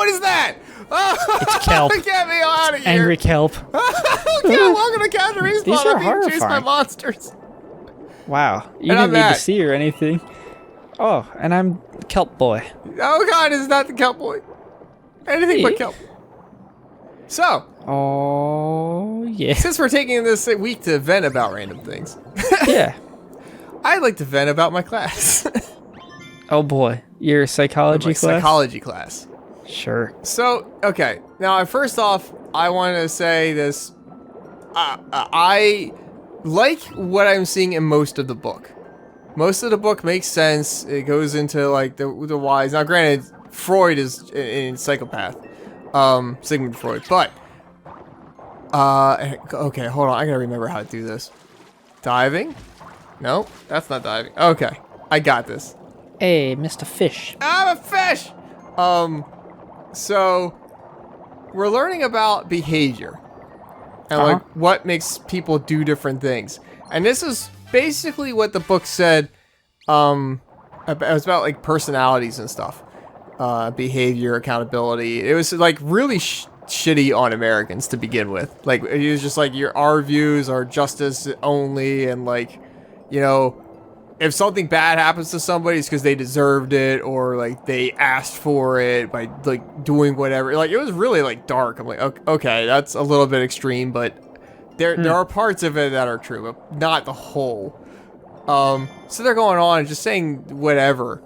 what is that? Oh, It's kelp. Get me out of here. Angry kelp. Okay, welcome to Captain Respawn. These are I'm being chased by horrifying. monsters. Wow. You And I'm didn't need Matt. to see or anything. Oh, and I'm Kelp Boy. Oh god, it's not the kelp boy. Anything but Hey. kelp. So, Oh, yeah. since we're taking this week to vent about random things, Yeah. I'd like to vent about my class. Oh, boy. Your psychology My class? psychology class. Sure. So, okay. Now, first off, I want to say this. I like what I'm seeing in most of the book. Most of the book makes sense. It goes into, like, the whys. Now, granted, Freud is in psychopath. Sigmund Freud. But, okay, hold on. I gotta remember how to do this. Diving? No, that's not diving. Okay, I got this. Hey, Mr. Fish. I'm a fish! So, we're learning about behavior. And, like, what makes people do different things. And this is basically what the book said, it was about, like, personalities and stuff. Behavior, accountability. It was, like, really shitty on Americans to begin with. Like, it was just, like, our views are justice only, and, like, you know, if something bad happens to somebody, it's because they deserved it, or, like, they asked for it by, like, doing whatever. Like, it was really, like, dark. I'm like, okay, that's a little bit extreme, but there are parts of it that are true, but not the whole. So they're going on and just saying whatever.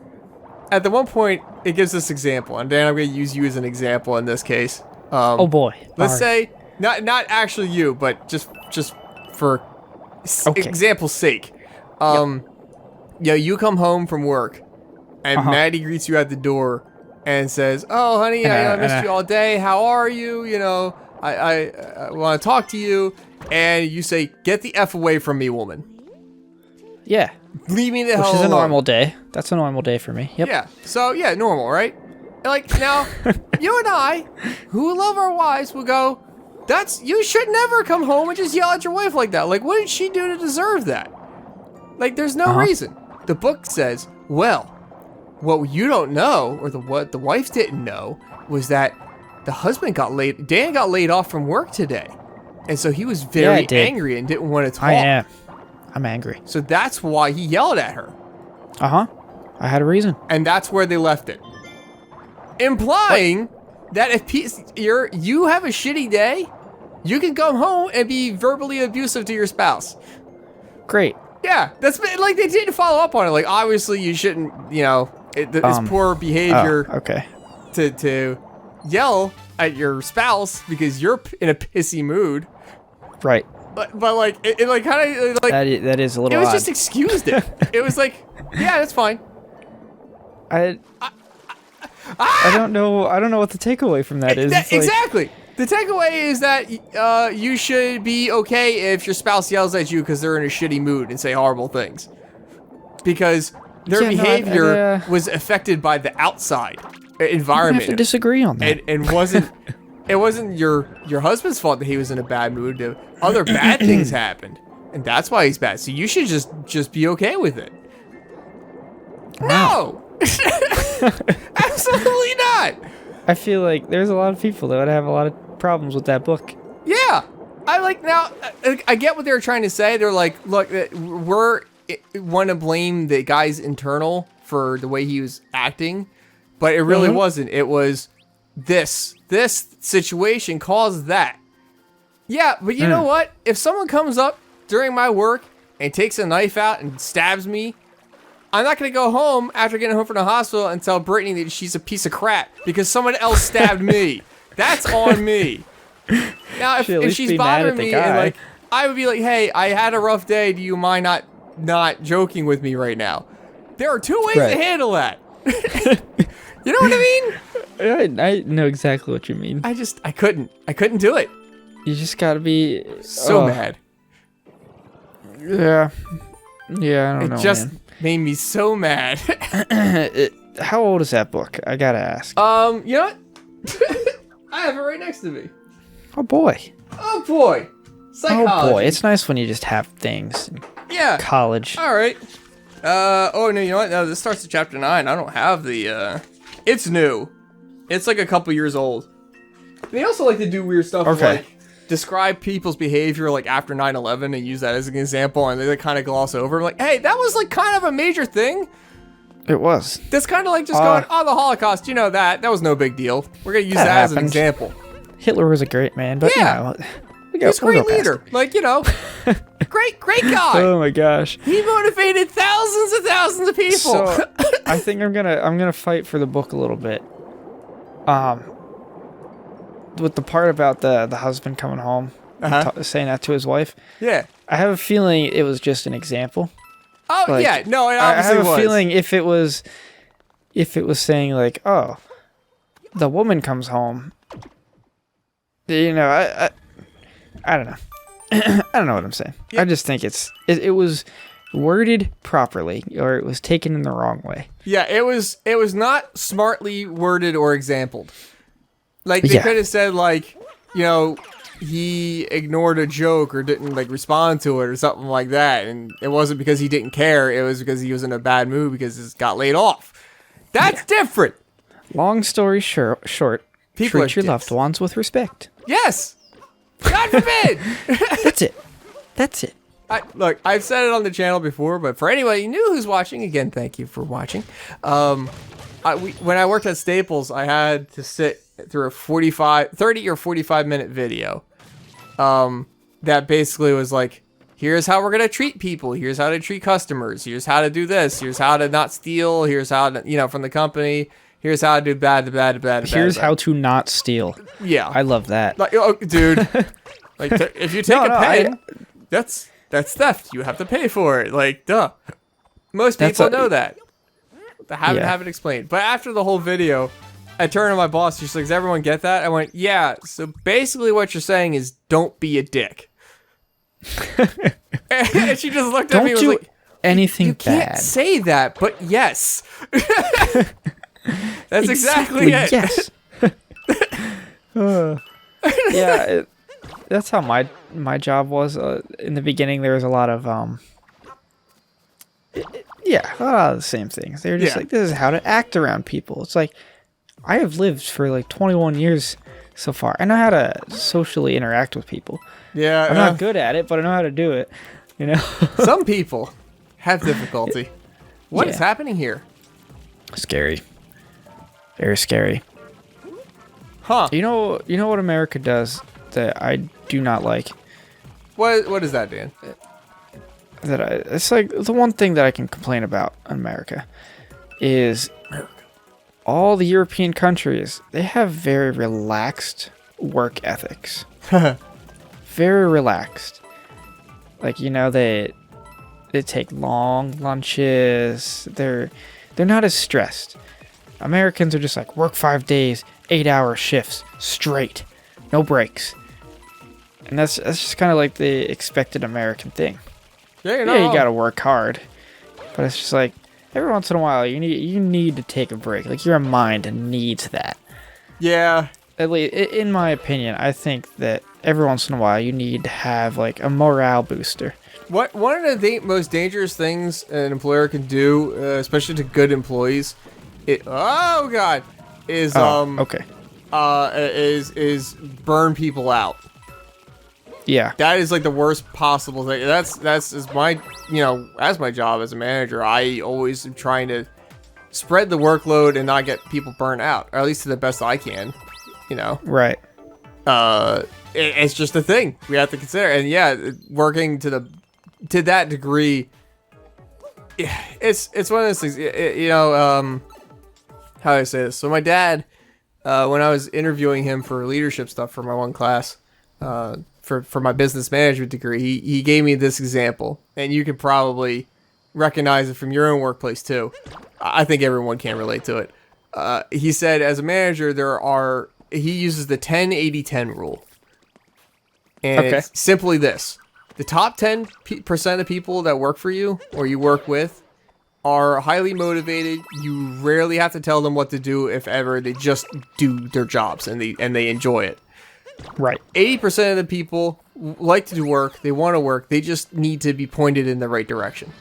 At the one point, it gives this example, and Dan, I'm going to use you as an example in this case. Oh, boy. Let's All say, not actually you, but just for example's sake. Yeah, you come home from work, and Maddie greets you at the door and says, "Oh, honey, I missed you all day. How are you? You know, I want to talk to you." And you say, "Get the F away from me, woman. Yeah. Leave me the hell Which is a alone." normal day. That's a normal day for me. Yep. Yeah. So, yeah, normal, right? Like, now, you and I, who love our wives, will go, you should never come home and just yell at your wife like that. Like, what did she do to deserve that? Like, there's no reason. The book says, well, what you don't know, or what the wife didn't know, was that the husband Dan got laid off from work today. And so he was very angry and didn't want to talk. I am. I'm angry. So that's why he yelled at her. I had a reason. And that's where they left it. Implying that if you have a shitty day, you can come home and be verbally abusive to your spouse. Great. Yeah, that's like they didn't follow up on it. Like, obviously, you shouldn't, you know, it's poor behavior to yell at your spouse because you're in a pissy mood. Right. But like, it like kind of like that is a little. It was odd. just excused it. It was like, yeah, that's fine. I don't know. I don't know what the takeaway from that is. Exactly. The takeaway is that you should be okay if your spouse yells at you because they're in a shitty mood and say horrible things, because their behavior was affected by the outside environment. I have to disagree on that. And it wasn't your husband's fault that he was in a bad mood. Other bad things happened, and that's why he's bad. So you should just be okay with it. No, absolutely not. I feel like there's a lot of people that would have a lot of problems with that book. Yeah. I get what they were trying to say. They're like, look, we're want to blame the guy's internal for the way he was acting, but it really wasn't. It was this situation caused that. Yeah, but you know what? If someone comes up during my work and takes a knife out and stabs me, I'm not going to go home after getting home from the hospital and tell Brittany that she's a piece of crap because someone else stabbed me. That's on me. Now, if she's bothering me, and like, I would be like, hey, I had a rough day. Do you mind not joking with me right now? There are two ways to handle that. You know what I mean? I know exactly what you mean. I couldn't do it. You just gotta be so mad. Yeah, I don't know. It just made me so mad. How old is that book? I gotta ask. You know what? I have it right next to me. Oh boy. Psychology. Oh boy, it's nice when you just have things. Yeah. College. All right. Oh no, you know what? No, this starts at chapter 9. I don't have the. It's new. It's like a couple years old. They also like to do weird stuff like describe people's behavior like after 9/11 and use that as an example, and they like, kind of gloss over. I'm like, hey, that was like kind of a major thing. It was. That's kind of like just going, oh, the Holocaust, you know that was no big deal. We're gonna use that as an example. Hitler was a great man, but yeah, he's a great leader. Like, you know, great guy. Oh my gosh, he motivated thousands of people. So I think I'm gonna fight for the book a little bit. With the part about the husband coming home, saying that to his wife. Yeah, I have a feeling it was just an example. Oh like, yeah, no, it obviously I have a feeling if it was saying like, oh, the woman comes home, you know, I don't know. I don't know what I'm saying. Yeah. I just think it was worded properly, or it was taken in the wrong way. Yeah, it was not smartly worded or exampled. Like they could have said like, you know, he ignored a joke or didn't like respond to it or something like that, and it wasn't because he didn't care. It was because he was in a bad mood because he got laid off. That's different. Long story short, people treat your loved ones with respect. Yes. God forbid. That's it. Look, I've said it on the channel before, but for anybody new who's watching, again, thank you for watching. When I worked at Staples, I had to sit through a 30 or 45 minute video that basically was like, here's how we're going to treat people. Here's how to treat customers. Here's how to do this. Here's how to not steal. Here's how to, you know, from the company. Here's how to do bad. Here's how to not steal. Yeah. I love that. Like, oh, dude, like if you take a pen, that's theft. You have to pay for it. Like, duh. Most people know that. They haven't have it explained. But after the whole video, I turned to my boss. She's like, does everyone get that? I went, yeah. So basically what you're saying is don't be a dick. And she just looked at me and was like, anything you bad. Can't say that, but yes. That's exactly it. Yes. Yeah, that's how my job was. In the beginning, there was a lot of a lot of the same things. They were just like, this is how to act around people. It's like, I have lived for like 21 years so far. I know how to socially interact with people. Yeah, I'm not good at it, but I know how to do it. You know, some people have difficulty. What is happening here? Scary. Very scary. Huh. You know what America does that I do not like? What is that, Dan? It's like the one thing that I can complain about in America is all the European countries, they have very relaxed work ethics. Very relaxed. Like, you know, they take long lunches. They're not as stressed. Americans are just like, work 5 days, 8-hour shifts, straight, no breaks. And that's just kind of like the expected American thing. Yeah, you gotta work hard, but it's just like every once in a while you need to take a break. Like, your mind needs that. Yeah. At least in my opinion, I think that every once in a while you need to have like a morale booster. One of the most dangerous things an employer can do, especially to good employees, is burn people out. Yeah, that is like the worst possible thing. That's as my job as a manager. I always am trying to spread the workload and not get people burnt out, or at least to the best I can. You know, right? It's just a thing we have to consider, and working to that degree, it's one of those things. How do I say this? So my dad, when I was interviewing him for leadership stuff for my one class, for my business management degree, he gave me this example, and you can probably recognize it from your own workplace too. I think everyone can relate to it. He said, as a manager, he uses the 10-80-10 rule. And it's simply this. The top 10% of people that work for you or you work with are highly motivated. You rarely have to tell them what to do, if ever. They just do their jobs and they enjoy it. Right. 80% of the people like to do work. They want to work. They just need to be pointed in the right direction.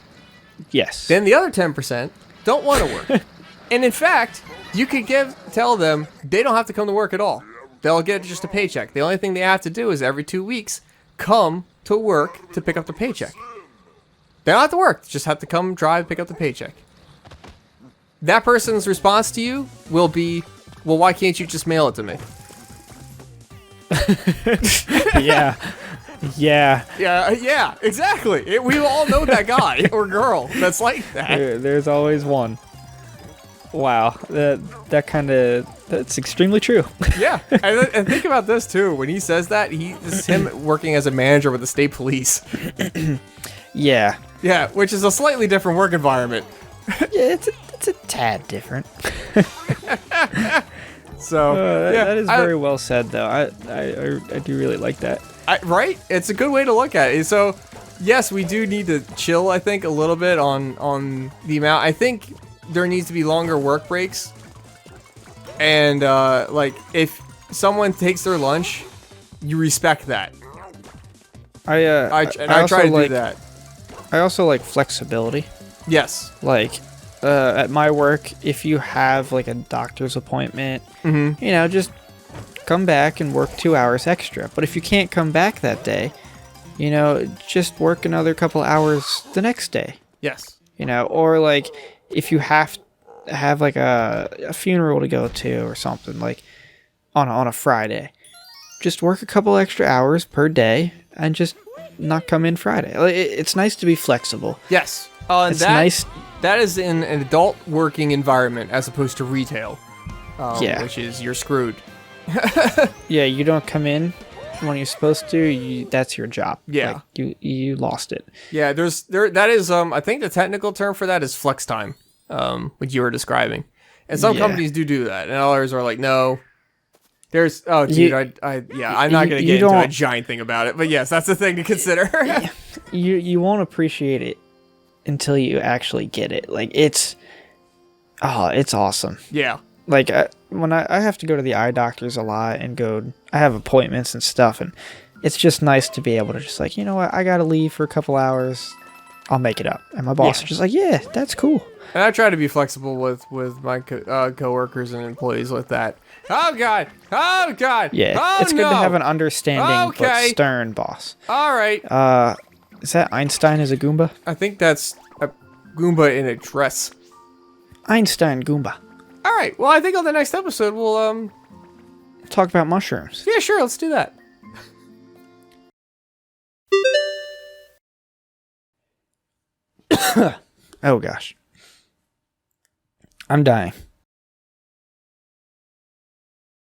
Yes. Then the other 10% don't want to work. And in fact, You could tell them they don't have to come to work at all. They'll get just a paycheck. The only thing they have to do is every 2 weeks come to work to pick up the paycheck. They don't have to work. Just have to come, drive, pick up the paycheck. That person's response to you will be, well, why can't you just mail it to me? Yeah. Yeah. Yeah, exactly. We all know that guy or girl that's like that. There's always one. Wow. That's extremely true. Yeah. And think about this, too. When he says that, this is him working as a manager with the state police. Yeah. Yeah, which is a slightly different work environment. Yeah, it's a tad different. So that is very well said, though. I do really like that. Right? It's a good way to look at it. So, yes, we do need to chill, I think, a little bit on the amount. I think there needs to be longer work breaks. And, like, if someone takes their lunch, you respect that. I try to do that. I also like flexibility. Yes. Like, at my work, if you have, like, a doctor's appointment, you know, just come back and work 2 hours extra. But if you can't come back that day, you know, just work another couple hours the next day. Yes. You know, or, like, if you have like a funeral to go to or something, like on a Friday, just work a couple extra hours per day and just not come in Friday. It's nice to be flexible. Yes. And it's nice. That is in an adult working environment as opposed to retail. Yeah. Which is you're screwed. Yeah, you don't come in when you're supposed to. That's your job. Yeah. Like, you lost it. Yeah, that is I think the technical term for that is flex time. What you were describing. And some companies do that, and others are like, no. There's I'm not gonna get into a giant thing about it, but yes, that's the thing to consider. you won't appreciate it until you actually get it. Like it's awesome. Yeah. Like when I have to go to the eye doctors a lot and I have appointments and stuff, and it's just nice to be able to just like, you know what, I gotta leave for a couple hours. I'll make it up. And my boss is just like, yeah, that's cool. And I try to be flexible with my coworkers and employees with that. Oh God! Oh God! Yeah, oh, it's good to have an understanding but stern boss. All right. Is that Einstein as a Goomba? I think that's a Goomba in a dress. Einstein Goomba. All right. Well, I think on the next episode we'll talk about mushrooms. Yeah, sure. Let's do that. Oh gosh. I'm dying.